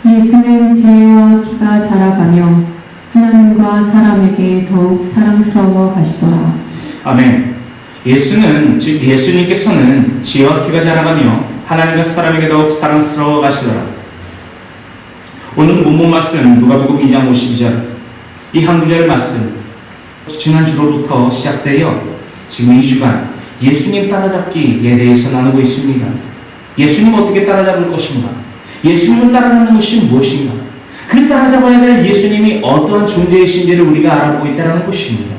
예수는 지혜와 키가 자라가며 하나님과 사람에게 더욱 사랑스러워 가시더라. 아멘. 예수는, 즉 예수님께서는 지혜와 키가 자라가며 하나님과 사람에게 더욱 사랑스러워 가시더라. 오늘 본문 말씀 누가복음 2장 52절, 이 한 구절 말씀 지난 주로부터 시작되어 지금 이 주간 예수님 따라잡기에 대해서 나누고 있습니다. 예수님 어떻게 따라잡을 것인가? 예수님을 따라잡는 것이 무엇인가? 그 따라잡아야 될 예수님이 어떠한 존재이신지를 우리가 알아보고 있다는 것입니다.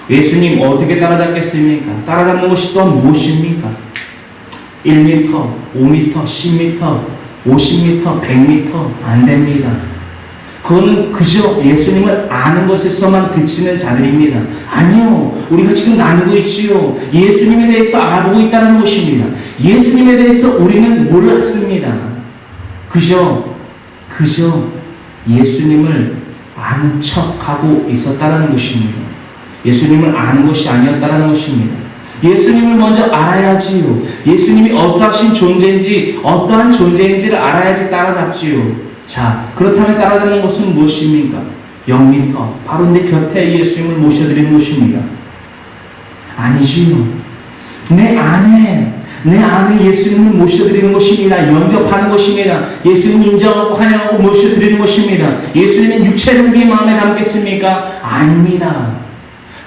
예수님 어떻게 따라잡겠습니까? 따라잡는 것이 또 무엇입니까? 1m, 5m, 10m, 50m, 100m 안 됩니다. 그거는 그저 예수님을 아는 것에서만 그치는 자들입니다. 아니요. 우리가 지금 나누고 있지요. 예수님에 대해서 알아보고 있다는 것입니다. 예수님에 대해서 우리는 몰랐습니다. 그저 예수님을 아는 척하고 있었다는 것입니다. 예수님을 아는 것이 아니었다는 것입니다. 예수님을 먼저 알아야지요. 예수님이 어떠하신 존재인지, 어떠한 존재인지를 알아야지 따라잡지요. 자, 그렇다면 따라잡는 것은 무엇입니까? 0m. 바로 내 곁에 예수님을 모셔드리는 것입니다. 아니지요. 내 안에 예수님을 모셔드리는 것입니다. 영접하는 것입니다. 예수님 인정하고 환영하고 모셔드리는 것입니다. 예수님의 육체를 우리 마음에 담겠습니까? 아닙니다.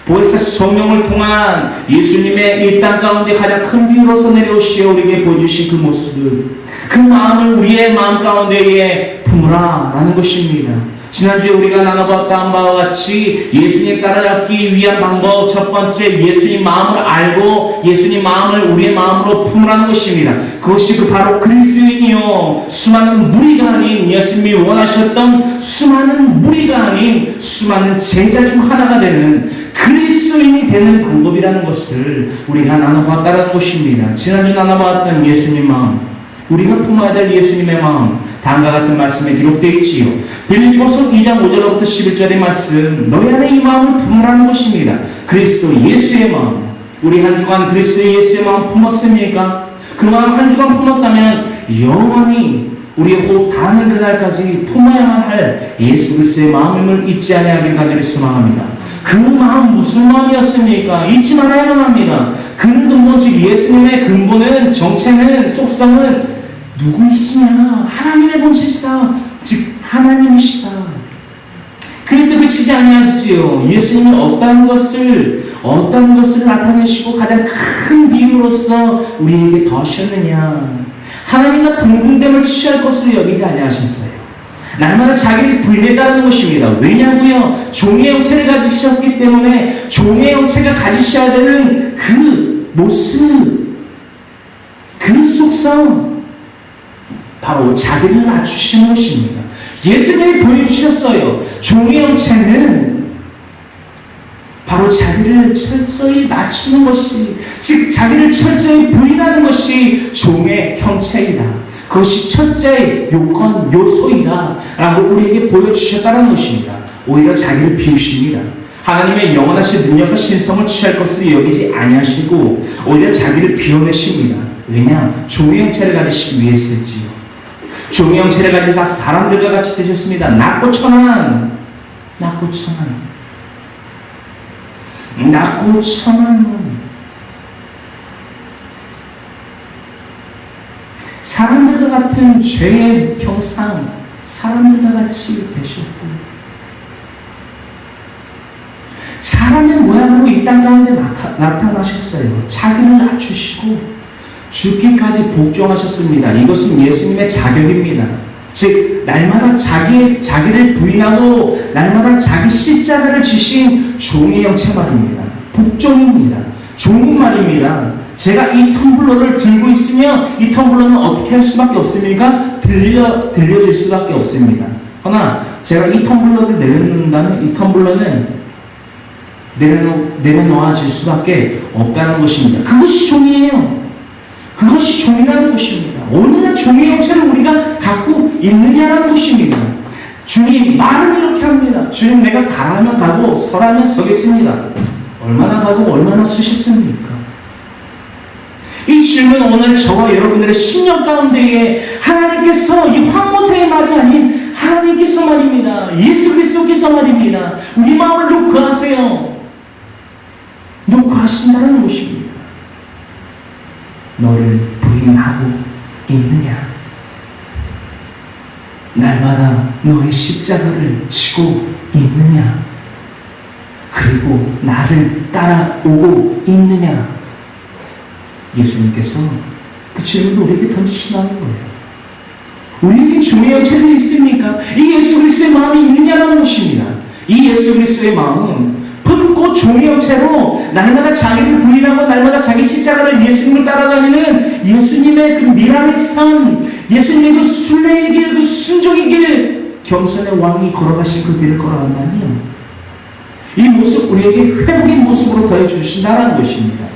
보혜사 성령을 통한 예수님의 이 땅 가운데 가장 큰 비유로서 내려오시어 우리에게 보여주신 그 모습을, 그 마음을 우리의 마음 가운데에 품으라 라는 것입니다. 지난주에 우리가 나눠봤던 바와 같이 예수님 따라잡기 위한 방법, 첫 번째 예수님 마음을 알고 예수님 마음을 우리의 마음으로 품으라는 것입니다. 그것이 바로 그리스도인이요, 수많은 무리가 아닌, 예수님이 원하셨던 수많은 무리가 아닌 수많은 제자 중 하나가 되는 그리스도인이 되는 방법이라는 것을 우리가 나눠봤다는 것입니다. 지난주 나눠봤던 예수님 마음, 우리가 품어야 될 예수님의 마음, 다음과 같은 말씀에 기록되어 있지요. 빌립보서 2장 5절부터 11절의 말씀, 너희 안에 이 마음을 품으라는 것입니다. 그리스도 예수의 마음. 우리 한 주간 그리스도 예수의 마음 품었습니까? 그 마음 한 주간 품었다면 영원히 우리의 호흡 닿는 그날까지 품어야만 할 예수 그리스도의 마음을 잊지 아니하길 간절히 소망합니다. 그 마음 무슨 마음이었습니까? 잊지 말아야만 합니다. 그 근본, 즉 예수님의 근본은, 정체는, 속성은 누구이시냐? 하나님의 본체시다. 즉 하나님이시다. 그래서 그치지 아니하지요. 예수님은 어떤 것을 나타내시고 가장 큰 비유로서 우리에게 더하셨느냐? 하나님과 동등됨을 취할 것으로 여기지 아니하셨어요. 날마다 자기를 부인했다는 것입니다. 왜냐고요? 종의 형체를 가지셨기 때문에 종의 형체가 가지셔야 되는 그 모습, 그 속성, 바로 자기를 낮추시는 것입니다. 예수님이 보여주셨어요. 종의 형체는 바로 자기를 철저히 낮추는 것이, 즉 자기를 철저히 부인하는 것이 종의 형체이다. 그것이 첫째 요건, 요소이다 라고 우리에게 보여주셨다는 것입니다. 오히려 자기를 비우십니다. 하나님의 영원하신 능력과 신성을 취할 것으로 여기지 아니하시고 오히려 자기를 비워내십니다. 왜냐? 종의 형체를 가지시기 위해서였지요. 종의 형체를 가지사 사람들과 같이 되셨습니다. 낮고 천한 사람들과 같은 죄의 형상, 사람들과 같이 되셨고 사람의 모양으로 이 땅 가운데 나타나셨어요. 자기를 낮추시고 죽기까지 복종하셨습니다. 이것은 예수님의 자격입니다. 즉 날마다 자기를 부인하고 날마다 자기 십자가를 지신 종의 형체 말입니다. 복종입니다. 종은 말입니다. 제가 이 텀블러를 들고 있으면 이 텀블러는 어떻게 할 수밖에 없습니까? 들려질 수밖에 없습니다. 그러나 제가 이 텀블러를 내려놓는다면 이 텀블러는 내려놓아질 수밖에 없다는 것입니다. 그것이 종이에요. 그것이 종이라는 것입니다. 얼마나 종의 형체를 우리가 갖고 있느냐라는 것입니다. 주님 말은 이렇게 합니다. 주님 내가 가라면 가고 서라면 서겠습니다. 얼마나 가고 얼마나 서셨습니까? 이 질문 오늘 저와 여러분들의 심령 가운데에 하나님께서 이 황무세의 말이 아닌 위해서 말입니다. 우리 마음을 놓고 하세요. 놓고 하신다는 것입니다. 너를 부인하고 있느냐? 날마다 너의 십자가를 지고 있느냐? 그리고 나를 따라오고 있느냐? 예수님께서 그 질문을 우리에게 던지신다는 거예요. 우리에게 종의 형체들이 있습니까? 이 예수 그리스도의 마음이 있느냐는 것입니다. 이 예수 그리스도의 마음은 품고 종의 형체로 날마다 자기를 부인하고 날마다 자기 십자가를 예수님을 따라다니는 예수님의 그 미랄의 삶, 예수님의 그 순례의 길, 그 순종의 길, 겸손의 왕이 걸어가신 그 길을 걸어간다면 이 모습 우리에게 회복의 모습으로 더해주신다는 것입니다.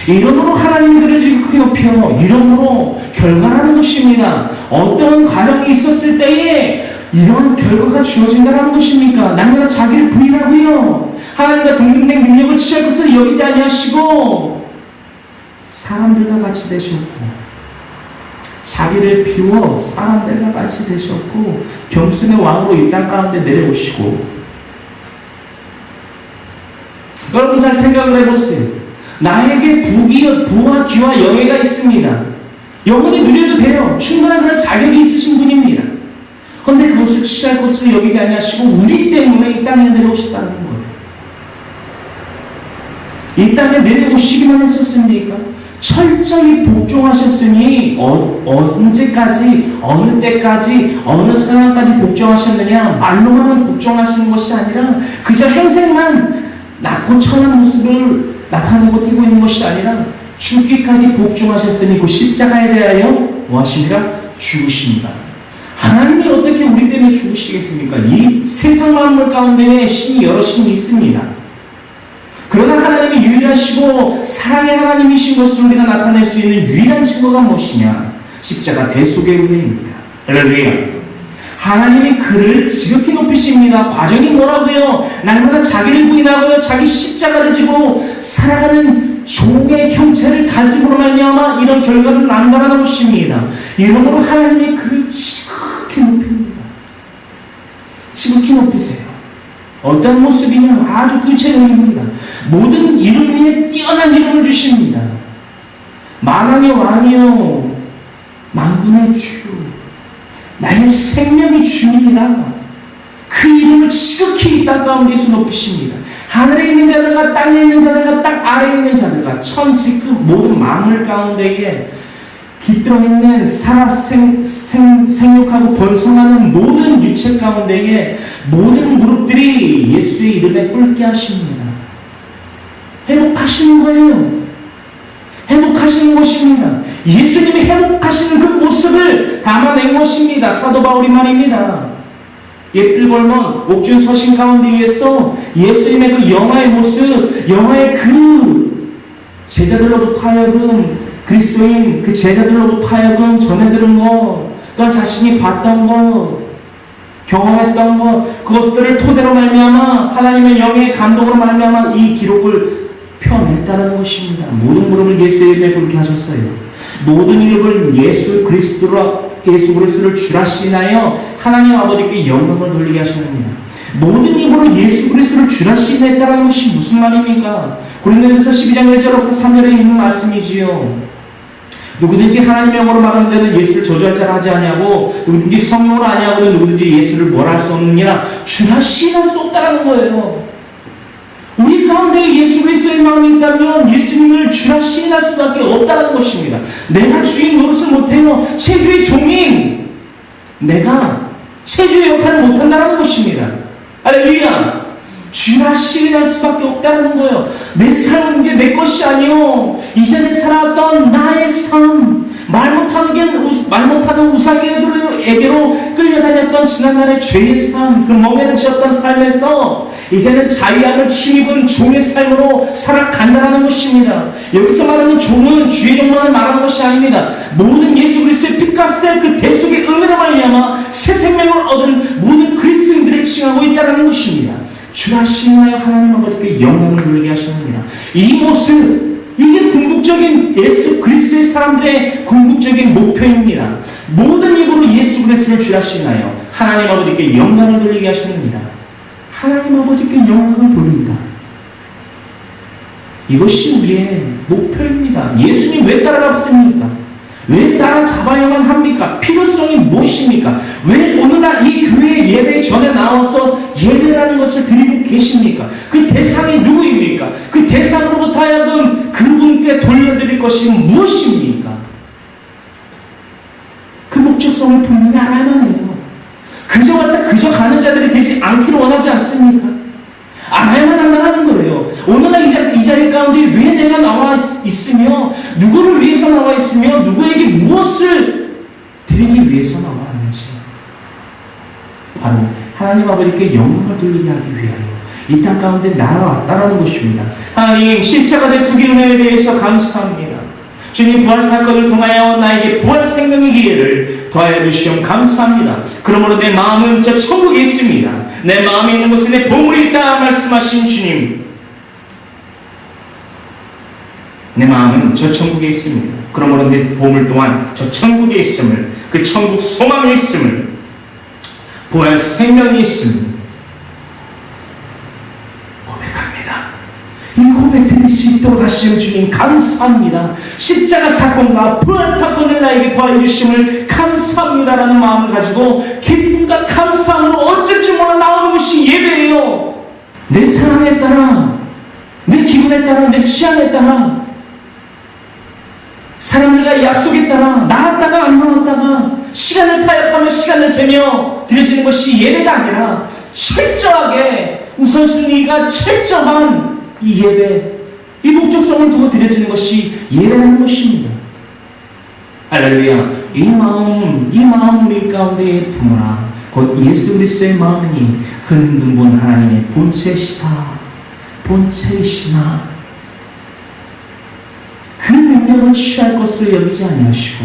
이러므로 하나님이 그를 지금 높여 이러므로 결과라는 것입니다. 어떤 과정이 있었을 때에 이런 결과가 주어진다는 것입니까? 날마다 자기를 부인하고요, 하나님과 동등된 능력을 취할 것을 여기지 아니하시고 사람들과 같이 되셨고, 자기를 비워 사람들과 같이 되셨고, 겸손의 왕으로 이 땅 가운데 내려오시고. 여러분 잘 생각을 해보세요. 나에게 부와 귀와 영예가 있습니다. 영원히 누려도 돼요. 충분한 그런 자격이 있으신 분입니다. 그런데 그것을 취할 것으로 여기지 아니하시고 우리 때문에 이 땅에 내려오셨다는 거예요. 이 땅에 내려오시기만 했었습니까? 철저히 복종하셨으니 언제까지, 어느 때까지, 어느 상황까지 복종하셨느냐? 말로만 복종하시는 것이 아니라 그저 행색만 낮고 천한 모습을 나타내고 뛰고 있는 것이 아니라 죽기까지 복종하셨으니 그 십자가에 대하여 무엇입니까? 죽으십니다. 하나님이 어떻게 우리 때문에 죽으시겠습니까? 이 세상 만물 가운데에 신이 여러 신이 있습니다. 그러나 하나님이 유일하시고 사랑의 하나님이신 것을 우리가 나타낼 수 있는 유일한 증거가 무엇이냐? 십자가 대속의 은혜입니다. 할렐루야. 하나님이 그를 지극히 높이십니다. 과정이 뭐라고요? 날마다 자기를 부인하고요, 자기 십자가를 지고 살아가는 종의 형체를 가지고 말미암아 이런 결과를 난다는 것입니다. 이러므로 하나님이 그를 지극히 높입니다. 지극히 높이세요. 어떤 모습이냐? 아주 구체적입니다. 모든 이름 위에 뛰어난 이름을 주십니다. 만왕의 왕이요, 만군의 주, 나의 생명의 주님이라 그 이름을 지극히 이 땅 가운데에서 높이십니다. 하늘에 있는 자들과 땅에 있는 자들과 땅 아래에 있는 자들과 천지급 모든 만물 가운데에 깃들어 있는 살아 생육하고 번성하는 모든 유체 가운데에 모든 무릎들이 예수의 이름에 꿇게 하십니다. 회복하시는 거예요. 회복하시는 것입니다. 예수님이 회복하시는 그 모습을 담아낸 것입니다. 사도 바울이 말입니다. 옛불골몬 옥중 서신 가운데에서 예수님의 그 영화의 모습, 영화의 그 제자들로부터 하여금, 그리스도인 그 제자들로부터 하여금 전해들은 것, 또 자신이 봤던 것, 경험했던 것, 그것들을 토대로 말미암아 하나님의 영의 감동으로 말미암아 이 기록을 펴냈다는 것입니다. 모든 무릎을 예수의 이름에 꿇게 하셨어요. 모든 이름을 예수 그리스도를 주라시나요 하나님 아버지께 영광을 돌리게 하셨습니다. 모든 입으로 예수 그리스도를 주라시나 했다는 것이 무슨 말입니까? 고린도전서 12장 1절부터 3절에 있는 말씀이지요. 누구든지 하나님의 영으로 말하는 데는 예수를 저주할 자라 하지 아니하고, 누구든지 성령으로 아니하고는 누구든지 예수를 뭐라 할 수 없느니라 주라시나 수 없다라는 거예요. 우리 가운데 예수 그리스도의 마음이 있다면 예수님을 주라 시인할 수밖에 없다는 것입니다. 내가 주인 노릇을 못해요. 체주의 종인 내가 체주의 역할을 못한다는 것입니다. 할렐루야. 주라 시인할 수밖에 없다는 거예요. 내 삶은 이제 내 것이 아니요, 이전에 살아왔던 나의 삶, 말 못하는 우상에게로 끌려다녔던 지난날의 죄의 삶, 그 멍에를 지었던 삶에서 이제는 자유함을 힘입은 종의 삶으로 살아간다는 것입니다. 여기서 말하는 종은 주의 종만을 말하는 것이 아닙니다. 모든 예수 그리스도의 핏값의 그 대속의 은혜로 말미암아 새 생명을 얻은 모든 그리스도인들을 칭하고 있다는 것입니다. 주라 신하여 하나님 아버지께 영광을 돌리게 하셨습니다. 이 모습, 이게 궁극적인 예수 그리스도의 사람들의 궁극적인 목표입니다. 모든 입으로 예수 그리스도를 주라 신하여 하나님 아버지께 영광을 돌리게 하셨습니다. 하나님 아버지께 영광을 돌린다. 이것이 우리의 목표입니다. 예수님 왜 따라잡습니까? 왜 따라잡아야만 합니까? 필요성이 무엇입니까? 왜 오늘날 이 교회 예배 전에 나와서 예배라는 것을 드리고 계십니까? 그 대상이 누구입니까? 그 대상으로부터 하여금 그분께 돌려드릴 것이 무엇입니까? 그 목적성을 분명히 알아야만 해요. 그저 왔다 그저 가는 자들이 되지 않기를 원하지 않습니까? 알아야만 한다는 거예요. 오늘날 이 자리 가운데 왜 내가 나와 있으며 누구를 위해서 나와 있으며 누구에게 무엇을 드리기 위해서 나와 있는지 바로 하나님 아버지께 영광을 돌리게 하기 위하여 이 땅 가운데 날아왔다라는 것입니다. 하나님 십자가 대속의 은혜에 대해서 감사합니다. 주님 부활 사건을 통하여 나에게 부활 생명의 기회를 더하여 주시옵 감사합니다. 그러므로 내 마음은 저 천국에 있습니다. 내 마음에 있는 곳에 내 보물이 있다 말씀하신 주님, 내 마음은 저 천국에 있습니다. 그러므로 내 보물 또한 저 천국에 있음을, 그 천국 소망에 있음을, 부활 생명이 있음을 이 고백 드릴 수 있도록 하시는 주님 감사합니다. 십자가 사건과 부활 사건을 나에게 더하여 주심을 감사합니다라는 마음을 가지고 기쁨과 감사함으로 어쩔 줄 몰라 나오는 것이 예배예요. 내 사랑에 따라, 내 기분에 따라, 내 취향에 따라, 사람들과 약속에 따라 나왔다가 안 나왔다가 시간을 타협하며 시간을 재며 드려지는 것이 예배가 아니라 철저하게 우선순위가 철저한 이 예배, 이 목적성을 두고 드려지는 것이 예배라는 것입니다. 할렐루야. 이 마음 우리 가운데에 품으라. 곧 예수 그리스도의 마음이니 그는 근본 하나님의 본체이시나 그 능력을 취할 것으로 여기지 아니하시고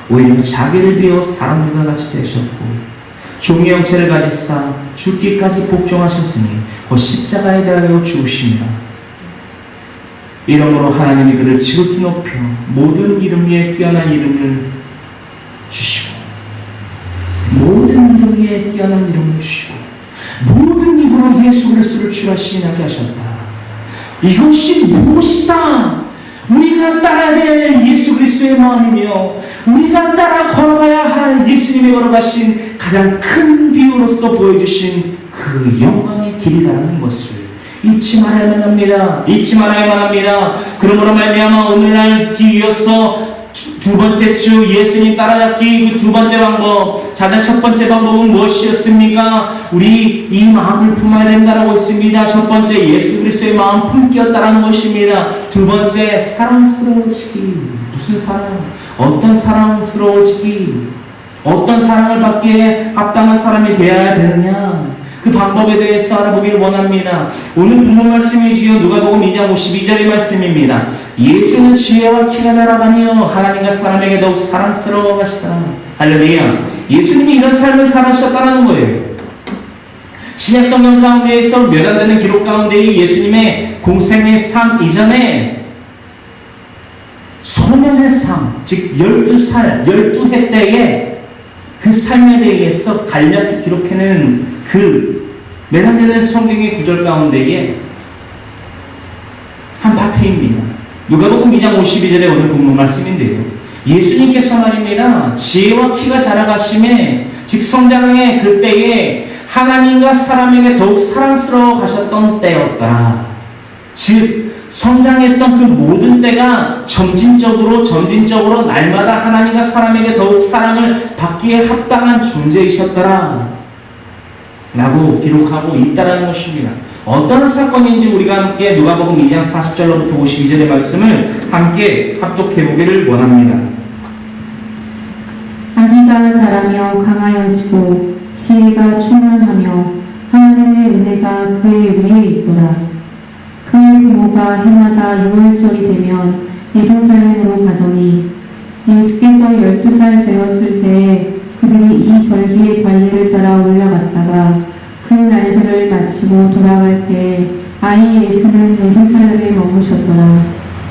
오히려 자기를 비워 사람들과 같이 되셨고 종의 형체를 가지사 죽기까지 복종하셨으니 곧 십자가에 대하여 죽으십니다. 이러므로 하나님이 그를 지극히 높여 모든 이름 위에 뛰어난 이름을 주시고 모든 이름 위에 뛰어난 이름을 주시고 모든 입으로 예수 그리스도를 주라 시인하게 하셨다. 이것이 무엇이다? 우리가 따라야 될 예수 그리스도의 마음이며 우리가 따라 걸어가야 할 예수님이 걸어가신 가장 큰 비유로서 보여주신 그 영광의 길이라는 것을 잊지 말아야만 합니다. 잊지 말아야만 합니다. 그러므로 말미암아 오늘날 뒤이어서 두 번째 주 예수님 따라잡기 그 두 번째 방법, 자단 첫 번째 방법은 무엇이었습니까? 우리 이 마음을 품어야 된다라고 했습니다. 첫 번째 예수 그리스도의 마음 품기였다라는 것입니다. 두 번째 사랑스러워지기. 무슨 사랑? 어떤 사랑스러워지기? 어떤 사랑을 받기에 합당한 사람이 되어야 되느냐? 그 방법에 대해서 알아보기를 원합니다. 오늘 본문 말씀이지요. 누가복음 2장 52절의 말씀입니다. 예수는 지혜와 키가 날아가니요 하나님과 사람에게 더욱 사랑스러워 가시다. 할렐루야. 예수님이 이런 삶을 살아셨다는 거예요. 신약 성경 가운데에서 몇 안 되는 기록 가운데 예수님의 공생의 삶 이전에 소년의 삶, 즉 12살, 12해 때에 그 삶에 대해서 간략히 기록해낸 그 몇 안 되는 성경의 구절 가운데에 한 파트입니다. 누가복음 2장 52절에 오늘 본문 말씀인데요. 예수님께서 말입니다. 지혜와 키가 자라가심에 즉 성장의 그때에 하나님과 사람에게 더욱 사랑스러워 가셨던 때였다. 즉 성장했던 그 모든 때가 점진적으로 날마다 하나님과 사람에게 더욱 사랑을 받기에 합당한 존재이셨더라 라고 기록하고 있다라는 것입니다. 어떤 사건인지 우리가 함께 누가복음 2장 40절로부터 52절의 말씀을 함께 합독해 보기를 원합니다. 아기가 자라며 강하여지고 지혜가 충만하며 하나님의 은혜가 그의 위에 있더라. 그의 부모가 해마다 6월절이 되면 예루살렘으로 가더니 예수께서 12살 되었을 때에 그들이 이 절기의 관례를 따라 올라갔다가 그 날들을 마치고 돌아갈 때 아이 예수는 예루살렘에 머무셨더라.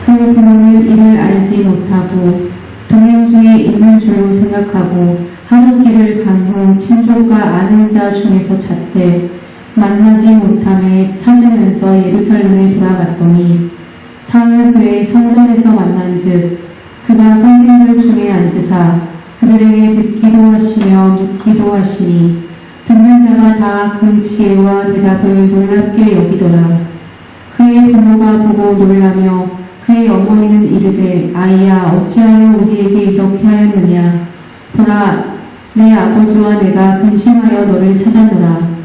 그 부모는 이를 알지 못하고 동행 중에 있는 줄로 생각하고 하는 길을 간 후 친족과 아는 자 중에서 찾되 만나지 못함에 찾으면서 예루살렘에 돌아갔더니 사흘 그의 성전에서 만난즉 그가 선생들 중에 앉으사 그들에게 듣기도 하시며 묻기도 하시니 듣는 자가 다 그 지혜와 대답을 놀랍게 여기더라. 그의 부모가 보고 놀라며 그의 어머니는 이르되 아이야 어찌하여 우리에게 이렇게 하였느냐. 보라 내 아버지와 내가 근심하여 너를 찾았노라.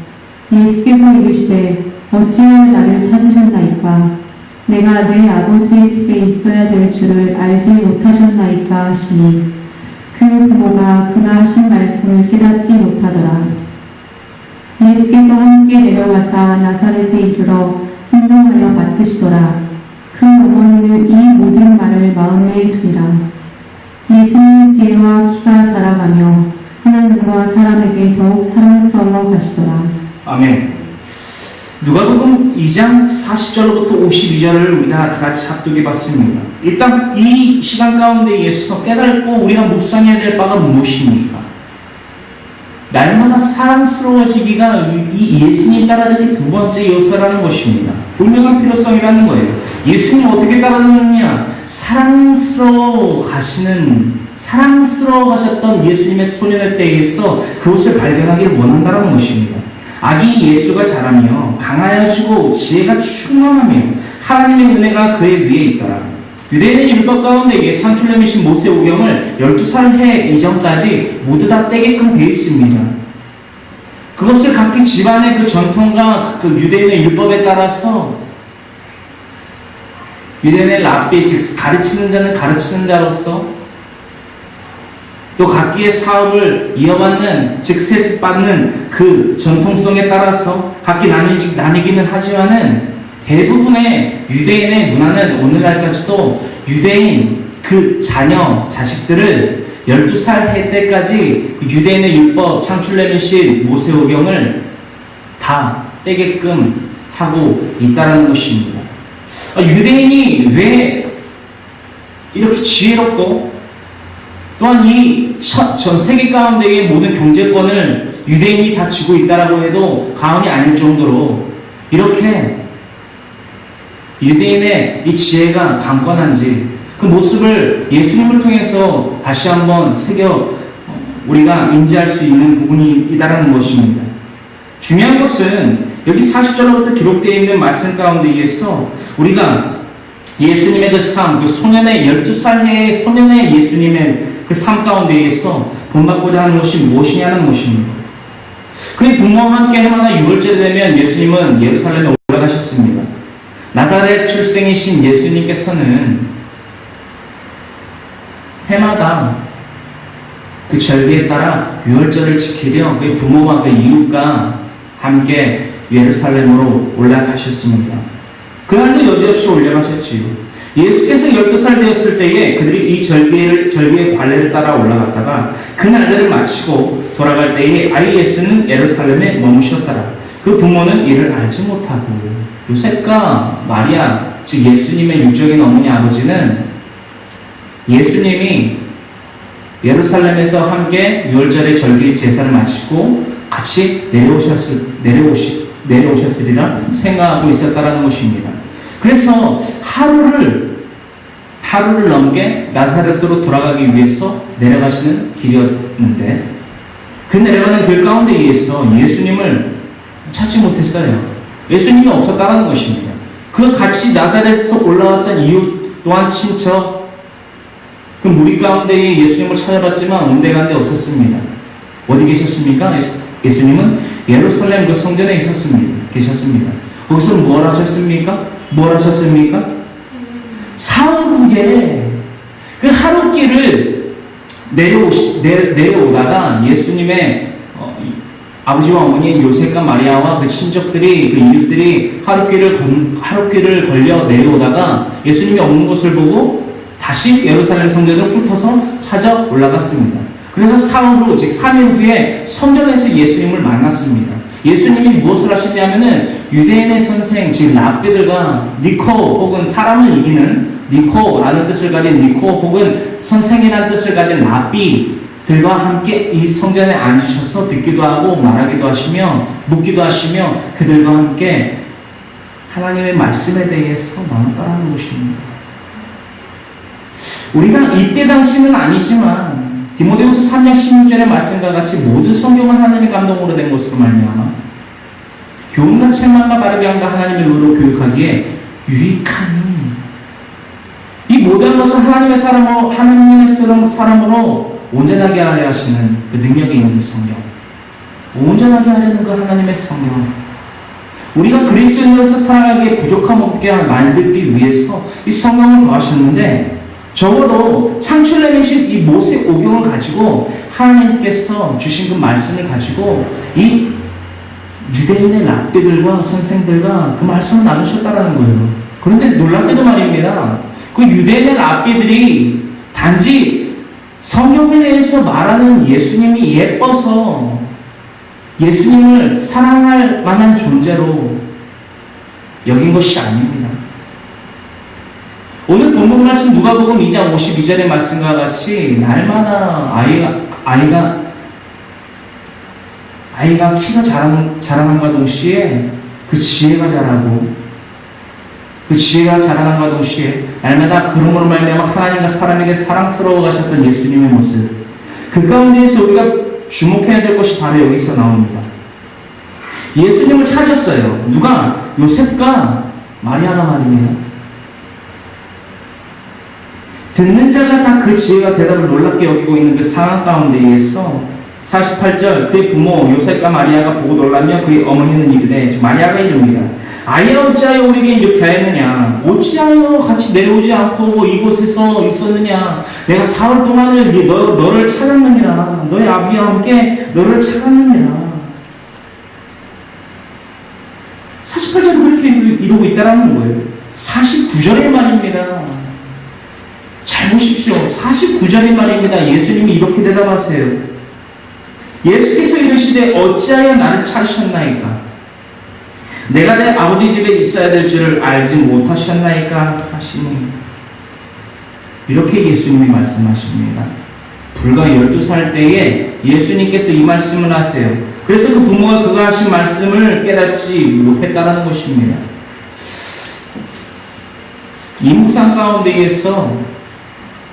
예수께서 이르시되 어찌하여 나를 찾으셨나이까. 내가 내 아버지의 집에 있어야 될 줄을 알지 못하셨나이까 하시니 그 부모가 그가 하신 말씀을 깨닫지 못하더라. 예수께서 함께 내려가사 나사렛에 이르러 순종하여 맡으시더라. 그 어머니는 이 모든 말을 마음에 두니라. 예수는 지혜와 키가 자라가며 하나님과 사람에게 더욱 사랑스러워 가시더라. 아멘. 누가복음 2장 40절로부터 52절을 우리가 다 같이 합독해 봤습니다. 일단 이 시간 가운데에서 깨닫고 우리가 묵상해야 될 바가 무엇입니까? 날마다 사랑스러워지기가 이 예수님 따라듣기 두 번째 요소라는 것입니다. 분명한 필요성이라는 거예요. 예수님 어떻게 따라듣느냐? 사랑스러워하셨던 예수님의 소년의 때에서 그것을 발견하기를 원한다는 것입니다. 아기 예수가 자라며 강하여지고 지혜가 충만하며 하나님의 은혜가 그의 위에 있더라. 유대인의 율법 가운데에 창출렘이신 모세오경을 12살 해 이전까지 모두 다 떼게끔 되어 있습니다. 그것을 각기 집안의 그 전통과 그 유대인의 율법에 따라서 유대인의 랍비, 즉 가르치는 자는 가르치는 자로서 또 각기의 사업을 이어받는, 즉 세습받는 그 전통성에 따라서 각기 나뉘기는 하지만은 대부분의 유대인의 문화는 오늘날까지도 유대인 그 자녀, 자식들을 12살 해 때까지 그 유대인의 율법, 창출렘이신 모세오경을 다 떼게끔 하고 있다는 것입니다. 유대인이 왜 이렇게 지혜롭고 또한 이 전 세계 가운데의 모든 경제권을 유대인이 다 쥐고 있다라고 해도 과언이 아닐 정도로 이렇게 유대인의 이 지혜가 강건한지 그 모습을 예수님을 통해서 다시 한번 우리가 인지할 수 있는 부분이다라는 것입니다. 중요한 것은 여기 40절로부터 기록되어 있는 말씀 가운데에서 우리가 예수님의 그 삶, 그 소년의 12살의 소년의 예수님의 그 삶 가운데에서 본받고자 하는 것이 무엇이냐는 것입니다. 그의 부모와 함께 해마다 6월째 되면 예수님은 예루살렘에 올라가셨습니다. 나사렛 출생이신 예수님께서는 해마다 그 절기에 따라 6월절을 지키려 그의 부모와 그 이웃과 함께 예루살렘으로 올라가셨습니다. 그날도 여지없이 올라가셨지요. 예수께서 12살 되었을 때에 그들이 이 절기의 관례를 따라 올라갔다가 그 날들을 마치고 돌아갈 때에 아이 예수는 예루살렘에 머무셨더라. 그 부모는 이를 알지 못하고 요셉과 마리아, 즉 예수님의 육적인 어머니 아버지는 예수님이 예루살렘에서 함께 6월절의 절기 제사를 마치고 같이 내려오셨으리라 생각하고 있었다라는 것입니다. 그래서 하루를 넘게 나사렛으로 돌아가기 위해서 내려가시는 길이었는데 그 내려가는 길 가운데에서 예수님을 찾지 못했어요. 예수님이 없었다라는 것입니다. 그 같이 나사렛에서 올라왔던 이웃 또한 친척 그 무리 가운데에 예수님을 찾아봤지만 온데간데 없었습니다. 어디 계셨습니까? 예수님은 예루살렘 그 성전에 계셨습니다. 거기서 뭘 하셨습니까? 사흘 후에 그 하룻길을 내려오다가 예수님의 아버지와 어머니인 요셉과 마리아와 그 친척들이, 그 이웃들이 하룻길을 걸려 내려오다가 예수님이 없는 것을 보고 다시 예루살렘 성전을 훑어서 찾아 올라갔습니다. 그래서 사흘 후, 즉 3일 후에 성전에서 예수님을 만났습니다. 예수님이 무엇을 하셨냐면은 유대인의 선생, 즉 랍비들과 니코 혹은 사람을 이기는 니코라는 뜻을 가진 니코 혹은 선생이라는 뜻을 가진 랍비 들과 함께 이 성전에 앉으셔서 듣기도 하고 말하기도 하시며 묻기도 하시며 그들과 함께 하나님의 말씀에 대해서 나눴다는 것입니다. 우리가 이때 당시는 아니지만 디모데후서 3장 16절의 말씀과 같이 모든 성경은 하나님의 감동으로 된 것으로 말미암아 교훈과 책망과 바르게 함과 하나님의 의로 교육하기에 유익하니 이 모든 것을 하나님의 사람으로 온전하게 하려 하시는 그 능력이 있는 성경, 온전하게 하려는 그 하나님의 성경, 우리가 그리스도인으로서 살아가기에 부족함 없게 만들기 위해서 이 성경을 더하셨는데 적어도 창출내미신 이 모세 오경을 가지고 하나님께서 주신 그 말씀을 가지고 이 유대인의 랍비들과 선생들과 그 말씀을 나누셨다는 거예요. 그런데 놀랍게도 말입니다. 그 유대인의 랍비들이 단지 성경에 대해서 말하는 예수님이 예뻐서 예수님을 사랑할 만한 존재로 여긴 것이 아닙니다. 오늘 본문 말씀 누가복음 2장 52절의 말씀과 같이 날마다 아이가 키가 자라남과 동시에 그 지혜가 자라고 그 지혜가 자라남과 동시에 날마다 그러므로 말미암아 하나님과 사람에게 사랑스러워 가셨던 예수님의 모습, 그 가운데에서 우리가 주목해야 될 것이 바로 여기서 나옵니다. 예수님을 찾았어요. 누가? 요셉과 마리아가 말입니다. 듣는 자가 다 그 지혜가 대답을 놀랍게 여기고 있는 그 상황 가운데에서 48절 그의 부모 요셉과 마리아가 보고 놀라며 그의 어머니는 이르되, 마리아가 이릅니다. 아이야 어찌하여 우리에게 이렇게 하였느냐? 어찌하여 같이 내려오지 않고 이곳에서 있었느냐? 내가 사흘 동안을 너를 찾았느니라. 너의 아비와 함께 너를 찾았느니라. 48절은 그렇게 이루고 있다는 거예요. 49절의 말입니다. 잘 보십시오. 49절의 말입니다. 예수님이 이렇게 대답하세요. 예수께서 이르시되 어찌하여 나를 찾으셨나이까? 내가 내 아버지 집에 있어야 될 줄을 알지 못하셨나이까? 하시니 이렇게 예수님이 말씀하십니다. 불과 12살 때에 예수님께서 이 말씀을 하세요. 그래서 그 부모가 그가 하신 말씀을 깨닫지 못했다라는 것입니다. 이 묵상 가운데에서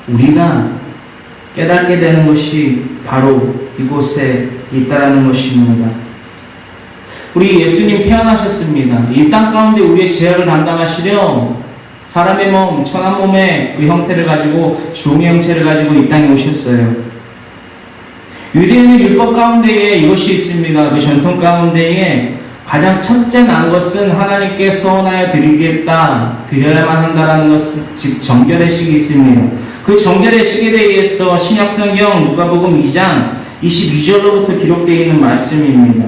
우리가 깨닫게 되는 것이 바로 이곳에 있다라는 것입니다. 우리 예수님 태어나셨습니다. 이 땅 가운데 우리의 죄악을 담당하시려 사람의 몸, 천한 몸의 그 형태를 가지고 종의 형체를 가지고 이 땅에 오셨어요. 유대인의 율법 가운데에 이것이 있습니다. 그 전통 가운데에 가장 첫째 난 것은 하나님께 서원하여 드려야만 한다라는 것은 즉 정결의 식이 있습니다. 그 정결의 식에 대해서 신약성경 누가복음 2장 22절로부터 기록되어 있는 말씀입니다.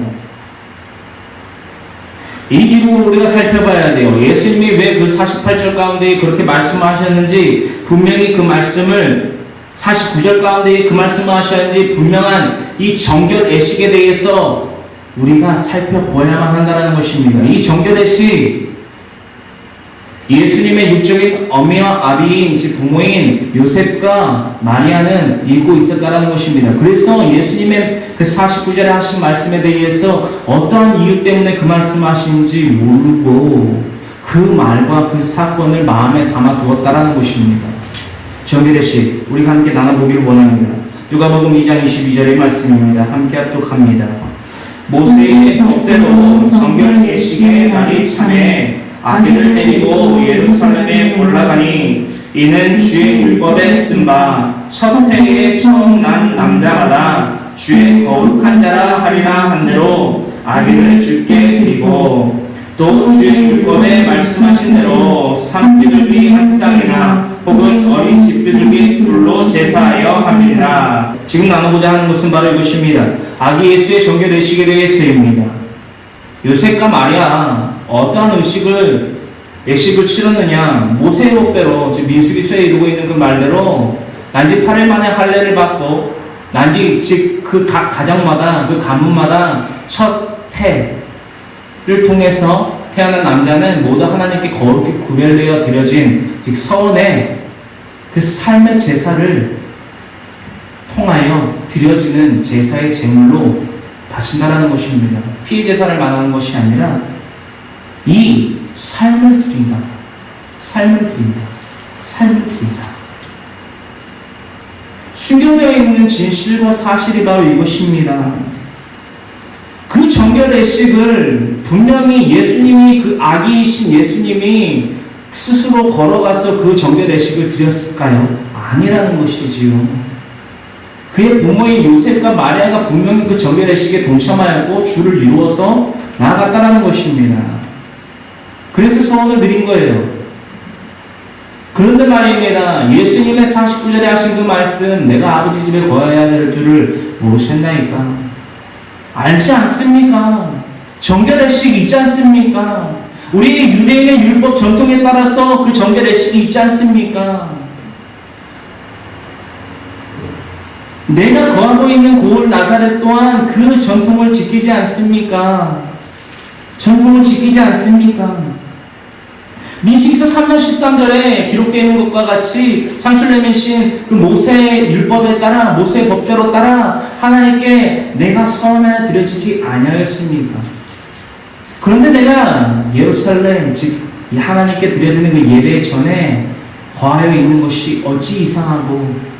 이 기록을 우리가 살펴봐야 돼요. 예수님이 왜 그 48절 가운데 그렇게 말씀하셨는지, 분명히 그 말씀을 49절 가운데 그 말씀을 하셨는지, 분명한 이 정결 애식에 대해서 우리가 살펴보야만 한다는 것입니다. 이 정결 애식, 예수님의 육적인 어미와 아비인 즉 부모인 요셉과 마리아는 읽고 있었다는 것입니다. 그래서 예수님의 그 49절에 하신 말씀에 대해서 어떠한 이유 때문에 그 말씀을 하시는지 모르고 그 말과 그 사건을 마음에 담아 두었다는 것입니다. 정결의식 우리가 함께 나눠보기를 원합니다. 누가복음 2장 22절의 말씀입니다. 함께 합독합니다. 모세의 법대로 정결의식의 날이 차매 아기를 데리고 예루살렘에 올라가니 이는 주의 율법에 쓴 바 첫 해에 처음 난 남자마다 주의 거룩한 자라 하리라 한 대로 아기를 주께 드리고 또 주의 율법에 말씀하신 대로 산비둘기 한 쌍이나 혹은 어린 집비둘기 둘로 제사하여 함이니라. 지금 나누고자 하는 것은 바로 이것입니다. 아기 예수의 정결의식에 대해서입니다. 요셉과 마리아 어떠한 예식을 치렀느냐? 모세의 법대로, 즉 민수기서에 이루고 있는 그 말대로 난지 8일 만에 할례를 받고 난지 즉 그 가정마다 그 가문마다 첫 해를 통해서 태어난 남자는 모두 하나님께 거룩히 구별되어 드려진 즉 서원의 그 삶의 제사를 통하여 드려지는 제사의 제물로 바친다라는 것입니다. 피의 제사를 말하는 것이 아니라 이 삶을 드린다. 삶을 드린다. 삶을 드린다. 숨겨져 있는 진실과 사실이 바로 이것입니다. 그 정결 예식을 분명히 예수님이, 그 아기이신 예수님이 스스로 걸어가서 그 정결 예식을 드렸을까요? 아니라는 것이지요. 그의 부모인 요셉과 마리아가 분명히 그 정결 예식에 동참하였고 주를 이루어서 나아갔다는 것입니다. 그래서 소원을 드린 거예요. 그런데 말입니다. 예수님의 49절에 하신 그 말씀, 내가 아버지 집에 거해야 될 줄을 모르셨나이까? 알지 않습니까? 정결 예식 있지 않습니까? 우리 유대인의 율법 전통에 따라서 그 정결 예식이 있지 않습니까? 내가 거하고 있는 고을 나사렛 또한 그 전통을 지키지 않습니까? 전통을 지키지 않습니까? 민수기서 3장 13절에 기록되어 있는 것과 같이 창출내미신 그 모세의 율법에 따라, 모세의 법대로 따라 하나님께 내가 선하여 드려지지 아니하였습니까? 그런데 내가 예루살렘, 즉 하나님께 드려지는 그 예배 전에 거하여 있는 것이 어찌 이상하고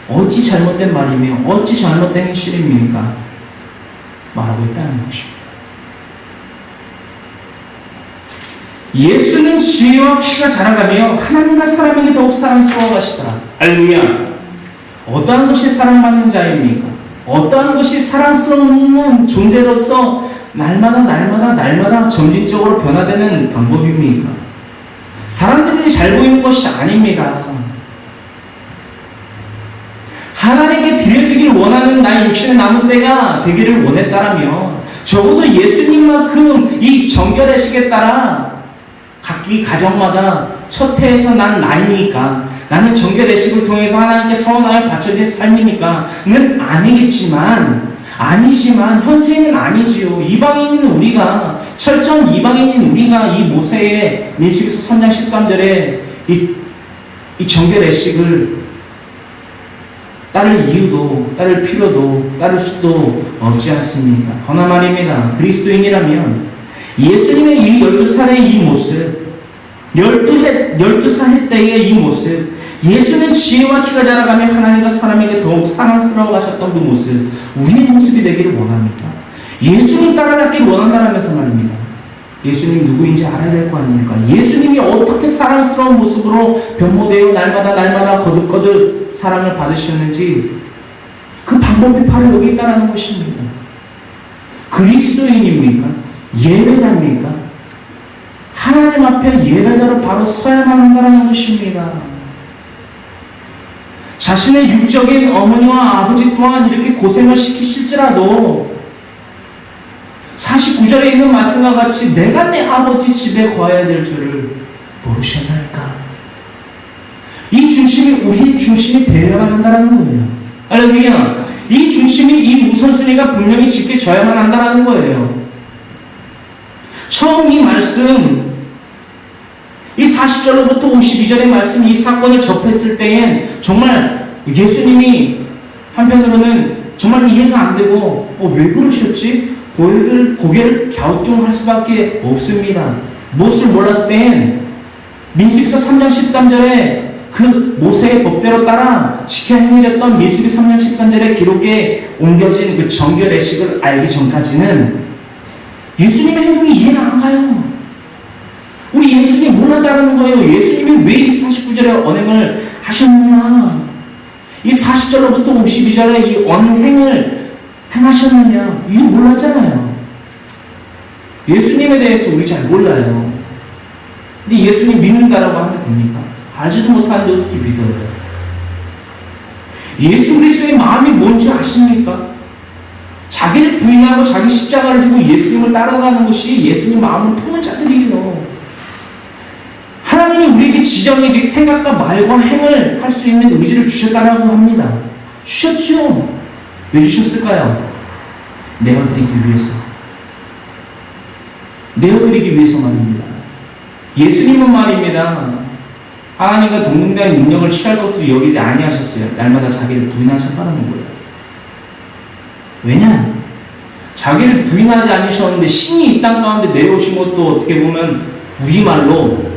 어찌 잘못된 말이며 어찌 잘못된 행실입니까? 말하고 있다는 것입니다. 예수는 지혜와 키가 자라가며 하나님과 사람에게 더욱 사랑스러워 가시더라. 할렐루야. 어떠한 것이 사랑받는 자입니까? 어떠한 것이 사랑스러운 존재로서 날마다 점진적으로 변화되는 방법입니까? 사람들이 잘 보이는 것이 아닙니다. 하나님께 드려지길 원하는 나의 육신의 남은 때가 되기를 원했다라면 적어도 예수님만큼 이 정결의 식에 따라 각기 가정마다 첫 해에서 난 나이니까, 나는 정결의 식을 통해서 하나님께 서원하여 바쳐진 삶이니까는 아니지만 현세에는 아니지요. 이방인인 우리가, 철저한 이방인인 우리가 이 모세의 민수기서 3장 13절에 이 정결의 식을 따를 이유도, 따를 필요도, 따를 수도 없지 않습니까? 허나 말입니다. 그리스도인이라면 예수님의 이 12살의 이 모습, 12살 때의 이 모습, 예수는 지혜와 키가 자라가며 하나님과 사람에게 더욱 사랑스러워 하셨던 그 모습, 우리의 모습이 되기를 원합니다. 예수님 따라잡기를 원한다면서 말입니다. 예수님이 누구인지 알아야 될 거 아닙니까? 예수님이 어떻게 사랑스러운 모습으로 변모되어 날마다 거듭거듭 사랑을 받으셨는지 그 방법이 바로 여기 있다는 것입니다. 그리스도인입니까? 예배자입니까? 하나님 앞에 예배자로 바로 서야만 한다는 것입니다. 자신의 육적인 어머니와 아버지 또한 이렇게 고생을 시키실지라도 49절에 있는 말씀과 같이 내가 내 아버지 집에 거해야 될 줄을 모르셨나이까? 이 중심이 우리의 중심이 되어야 한다는 거예요. 할렐루야. 이 중심이, 이 우선순위가 분명히 지켜져야만 한다는 거예요. 처음 이 말씀, 이 40절로부터 52절의 말씀, 이 사건을 접했을 때엔 정말 예수님이 한편으로는 정말 이해가 안 되고 왜 그러셨지? 고개를 갸우뚱할 수밖에 없습니다. 무엇을 몰랐을 땐 민수기서 3장 13절에 그 모세의 법대로 따라 지켜 행해졌던 민수기 3장 13절의 기록에 옮겨진 그 정결 예식을 알기 전까지는 예수님의 행동이 이해가 안 가요. 우리 예수님이 몰랐다는 거예요. 예수님이 왜 이 49절의 언행을 하셨느냐, 이 40절로부터 52절의 이 언행을 행하셨느냐, 이거 몰랐잖아요. 예수님에 대해서 우리 잘 몰라요. 근데 예수님 믿는다라고 하면 됩니까? 알지도 못하는데 어떻게 믿어요? 예수 그리스도의 마음이 뭔지 아십니까? 자기를 부인하고 자기 십자가를 지고 예수님을 따라가는 것이 예수님 마음을 품은 자들이에요. 하나님이 우리에게 지정해진 생각과 말과 행을 할 수 있는 의지를 주셨다라고 합니다. 주셨죠. 왜 주셨을까요? 내어드리기 위해서. 내어드리기 위해서 말입니다. 예수님은 말입니다. 하나님과 동등한 능력을 취할 것으로 여기지 아니하셨어요. 날마다 자기를 부인하셨다는 거예요. 왜냐? 자기를 부인하지 않으셨는데 신이 이 땅 가운데 내려오신 것도 어떻게 보면 우리말로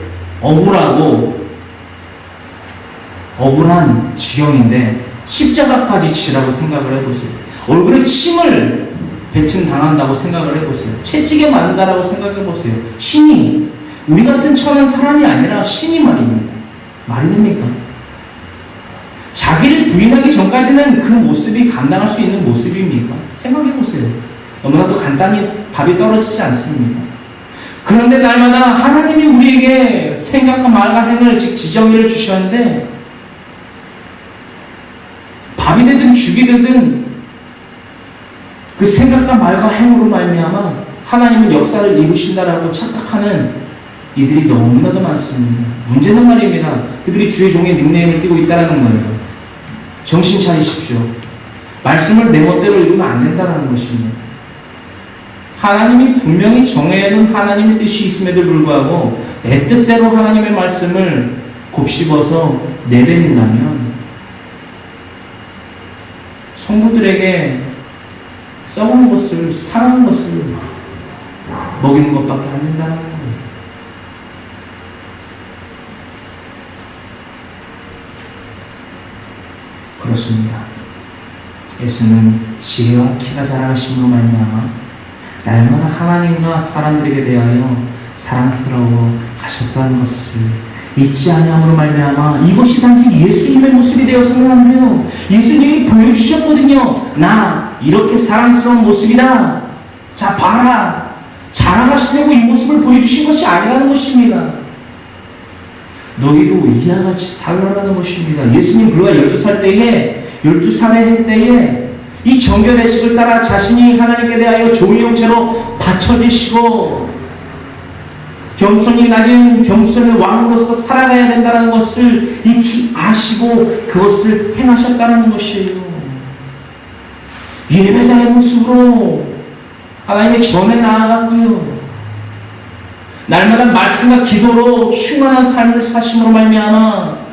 억울한 지경인데 십자가까지 지라고 생각을 해보세요. 얼굴에 침을 배침 당한다고 생각을 해보세요. 채찍에 맞는다라고 생각해보세요. 신이 우리 같은 천한 사람이 아니라 신이 말입니다. 말이 됩니까? 자기를 부인하기 전까지는 그 모습이 감당할 수 있는 모습입니까? 생각해보세요. 너무나도 간단히 답이 떨어지지 않습니다. 그런데 날마다 하나님이 우리에게 생각과 말과 행을 즉 지정의를 주셨는데 밥이 되든 죽이 되든 그 생각과 말과 행으로 말미암아 하나님은 역사를 이루신다라고 착각하는 이들이 너무나도 많습니다. 문제는 말입니다. 그들이 주의 종의 닉네임을 띄고 있다는 거예요. 정신 차리십시오. 말씀을 내 멋대로 읽으면 안 된다는 것입니다. 하나님이 분명히 정해놓은 하나님의 뜻이 있음에도 불구하고 내 뜻대로 하나님의 말씀을 곱씹어서 내뱉는다면 성도들에게 썩은 것을, 상한 것을 먹이는 것밖에 안 된다는 거예요. 그렇습니다. 예수는 지혜와 키가 자라심으로 말미암아 날마다 하나님과 사람들에게 대하여 사랑스러워 하셨다는 것을 잊지 아니함으로 말미암아 이것이 단지 예수님의 모습이 되어서는 안 돼요. 예수님이 보여주셨거든요. 나 이렇게 사랑스러운 모습이다. 자 봐라. 자랑하시려고 이 모습을 보여주신 것이 아니라는 것입니다. 너희도 이와 같이 살라는 것입니다. 예수님 불과 12살의 때에 이 정결의식을 따라 자신이 하나님께 대하여 좋은 형체로 바쳐지시고 겸손히 낮은 겸손의 왕으로서 살아가야 된다는 것을 익히 아시고 그것을 행하셨다는 것이에요. 예배자의 모습으로 하나님의 전에 나아갔고요. 날마다 말씀과 기도로 충만한 삶을 사심으로 말미암아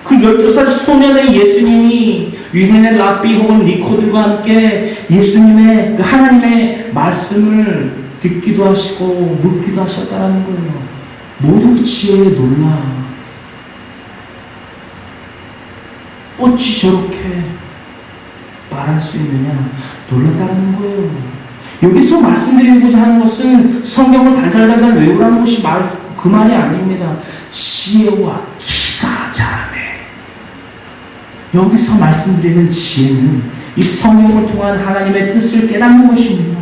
그 12살 소년의 예수님이 유대인의 랍비 혹은 니코들과 함께 예수님의 그 하나님의 말씀을 듣기도 하시고 묻기도 하셨다는 거예요. 모두 그 지혜에 놀라. 어찌 저렇게 말할 수 있느냐 놀랐다는 거예요. 여기서 말씀드리고자 하는 것은 성경을 달달달달 외우라는 것이 그 말이 아닙니다. 지혜와 키가 자라네. 여기서 말씀드리는 지혜는 이 성경을 통한 하나님의 뜻을 깨닫는 것입니다.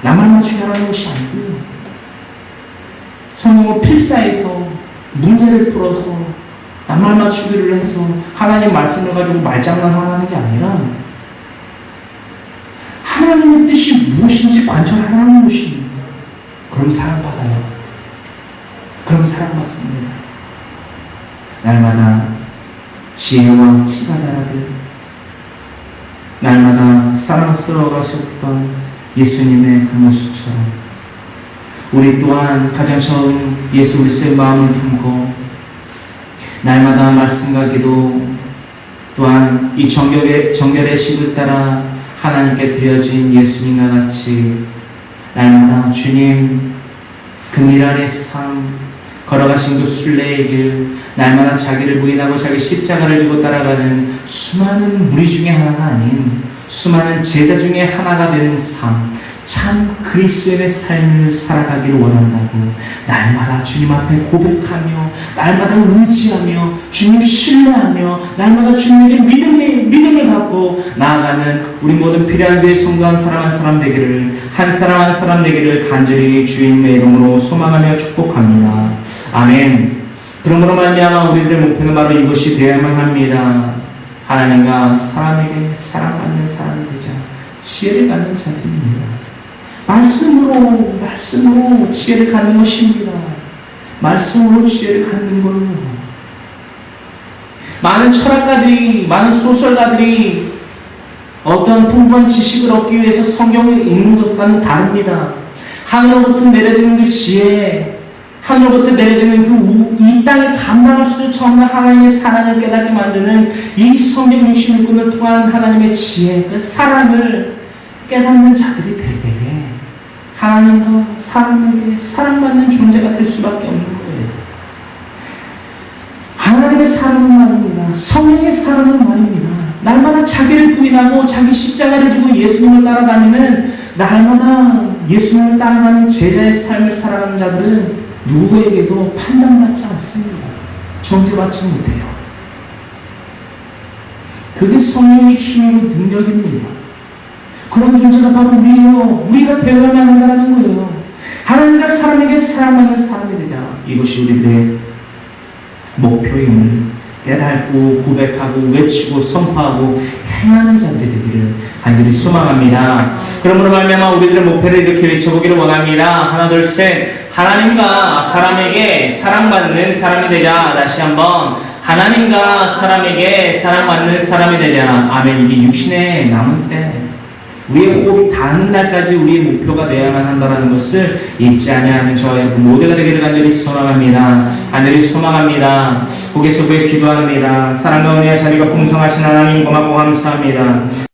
나만 맞추게 하라는 것이 아니고요. 성경을 필사해서 문제를 풀어서 나만 맞추기를 해서 하나님 말씀을 가지고 말장난하는 게 아니라 하나님의 뜻이 무엇인지 관찰하라는 것입니다. 그럼 사랑받아요. 그럼 사랑받습니다. 날마다 지혜와 키가 자라듯 날마다 사랑스러워 가셨던 예수님의 그 모습처럼 우리 또한 가장 처음 예수 그리스도의 마음을 품고 날마다 말씀과 기도 또한 이 정결의 식을 따라 하나님께 드려진 예수님과 같이 날마다 주님 금일 안의 삶 걸어가신 그 순례의 길 날마다 자기를 부인하고 자기 십자가를 지고 따라가는 수많은 무리 중에 하나가 아닌 수많은 제자 중에 하나가 되는 삶 참 그리스도의 삶을 살아가기를 원한다고 날마다 주님 앞에 고백하며 날마다 의지하며 주님 신뢰하며 날마다 주님에게 믿음을 갖고 나아가는 우리 모든 필요한 교회 성도 한 사람 되기를 한 사람 되기를 간절히 주님의 이름으로 소망하며 축복합니다. 아멘. 그러므로 말미암아 우리들의 목표는 바로 이것이 되어야만 합니다. 하나님과 사람에게 사랑받는 사람이 되자 지혜를 갖는 자들입니다. 말씀으로 지혜를 갖는 것입니다. 말씀으로 지혜를 갖는 걸로. 많은 철학가들이, 많은 소설가들이 어떤 풍부한 지식을 얻기 위해서 성경을 읽는 것과는 다릅니다. 하늘로부터 내려지는 그 지혜, 하늘로부터 내려지는 이 땅에 감당할 수 없는 하나님의 사랑을 깨닫게 만드는 이 성경 66권을 통한 하나님의 지혜, 그 사랑을 깨닫는 자들이 될 때에 하나님과 사람에게 사랑받는 존재가 될 수밖에 없는 거예요. 하나님의 사랑은 말입니다. 성령의 사랑은 말입니다. 날마다 자기를 부인하고 자기 십자가를 지고 예수님을 따라다니는, 날마다 예수님을 따라가는 제자의 삶을 살아가는 자들은 누구에게도 판단받지 않습니다. 정죄받지 못해요. 그게 성령의 힘이고 능력입니다. 그런 존재가 바로 우리예요. 우리가 되어야만 한다는 거예요. 하나님과 사람에게 사랑하는 사람이 되자. 이것이 우리들의 목표임을 깨닫고 고백하고 외치고 선포하고 행하는 자들이 되기를 간절히 소망합니다. 그러므로 말미암아 우리들의 목표를 이렇게 외쳐보기를 원합니다. 하나 둘 셋. 하나님과 사람에게 사랑받는 사람이 되자. 다시 한번 하나님과 사람에게 사랑받는 사람이 되자. 아멘. 이게 육신의 남은 때 우리의 호흡이 닿는 날까지 우리의 목표가 되어야만 한다는 것을 잊지 아니하는 저와 여러분 모두가 되기를 간절히 소망합니다. 간절히 소망합니다. 고개 숙여 기도합니다. 사랑과 은혜와 자비가 풍성하신 하나님 고맙고 감사합니다.